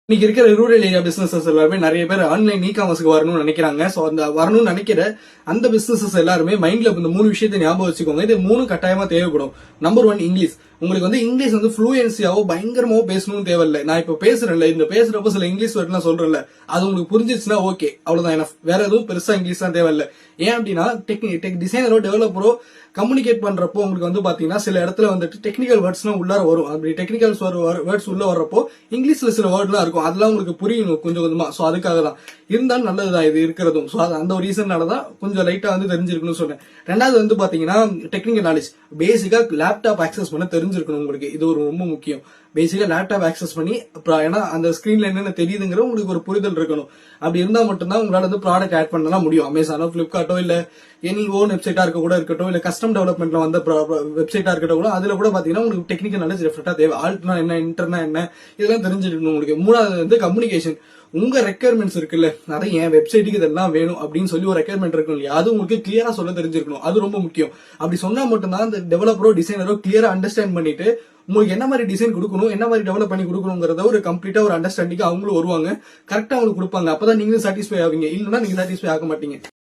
இன்னைக்கு இருக்கிற rural area businesses எல்லாருமே நிறைய பேர் ஆன்லைன் இ காமர்ஸ்க்கு வரணும்னு நினைக்கிறாங்க. சோ அந்த வரணும்னு நினைக்கிற அந்த பிசினஸஸ் எல்லாருமே மைண்ட்ல இந்த 3 விஷயத்தை ஞாபகம் வச்சுக்கோங்க. இது 3 கட்டாயமா தேவைப்படும். Number 1 English. உங்களுக்கு இங்கிலீஷ் ஃப்ளூயன்சியாவோ பயங்கரமாவோ பேசணும்னு தேவையில்லை. நான் இப்ப பேசுறேன்ல, இந்த பேசுறப்ப சில இங்கிலீஷ் வேர்ட் நான் சொல்றேன்ல, அது உங்களுக்கு புரிஞ்சிச்சுன்னா ஓகே, அவ்வளவுதான் எனஃப். வேற எதுவும் பெருசா இங்கிலீஷ் தான் தேவையில்லை. ஏன் அப்படின்னா டிசைனரோ டெவலப்பரோ கம்யூனிகேட் பண்றப்போ உங்களுக்கு பாத்தீங்கன்னா சில இடத்துல டெக்னிக்கல் வேர்ட்ஸ்லாம் உள்ளார வரும். அப்படி டெக்னிக்கல் வேர்ட்ஸ் உள்ள வர்றப்போ இங்கிலீஷ்ல சில வேர்ட்லாம் இருக்கும், அதெல்லாம் உங்களுக்கு புரியணும் கொஞ்சம் கொஞ்சமா. சோ அதுக்காக தான் இருந்தாலும் நல்லதுதான் இது இருக்கிறதும். சோ அந்த ஒரு ரீசன்னாலதான் கொஞ்சம் லைட்டா தெரிஞ்சிருக்கணும்னு சொன்னேன். ரெண்டாவது பாத்தீங்கன்னா டெக்னிக்கல் நாலேஜ். பேசிக்கா லேப்டாப் ஆக்சஸ் பண்ண தெரிஞ்சிருக்கணும் உங்களுக்கு. இது ஒரு ரொம்ப முக்கியம். பேசிக்கா லேப்டாப் ஆக்சஸ் பண்ணி ஏன்னா அந்த ஸ்கிரீன்ல என்னென்ன தெரியுதுங்கிற உங்களுக்கு ஒரு புரிதல் இருக்கணும். அப்படி இருந்தா மட்டும்தான் உங்களால ப்ராடக்ட் ஆட் பண்ணலாம் முடியும். அமேசானோ பிளிப்கார்ட்டோ இல்ல எனி ஓன் வெப்சைட்டா இருக்கட்டும், இல்ல கஸ்டம் டெவலப்மெண்ட்ல வந்த வெப்சைட்டா இருக்கட்டும் கூட, அதுல கூட பாத்தீங்கன்னா உங்களுக்கு டெக்னிக்கல் நாலேஜ் டெஃபினட்டா தேவை. ஆல்ட்னா என்ன, இன்டர்னா என்ன, இதெல்லாம் தெரிஞ்சிருக்கணும் உங்களுக்கு. மூணாவது கம்யூனிகேஷன். உங்க ரெக்யர்மெண்ட்ஸ் இருக்குல்ல, அதை என் வெப்சைட்டுக்கு இதெல்லாம் வேணும் அப்படின்னு சொல்லி ஒரு ரெக்யர்மெண்ட் இருக்கும் இல்லையா, அது உங்களுக்கு கிளியரா சொல்ல தெரிஞ்சிருக்கணும். அது ரொம்ப முக்கியம். அப்படி சொன்னா மட்டும்தான் அந்த டெவலப்பரோ டிசைனரோ கிளியரா அண்டர்ஸ்டாண்ட் பண்ணிட்டு உங்களுக்கு என்ன மாதிரி டிசைன் கொடுக்கணும், என்ன மாதிரி டெவலப் பண்ணி கொடுக்கணுங்கிறத ஒரு கம்ப்ளீட்டா ஒரு அண்டர்ஸ்டாண்டிங் அவங்களும் வருவாங்க. கரெக்டா அவங்களுக்கு கொடுப்பாங்க. அப்பதான் நீங்களும் சாட்டிஸ்ஃபை ஆவீங்க. இல்லைன்னா நீங்க சாட்டிஸ்ஃபை ஆக மாட்டீங்க.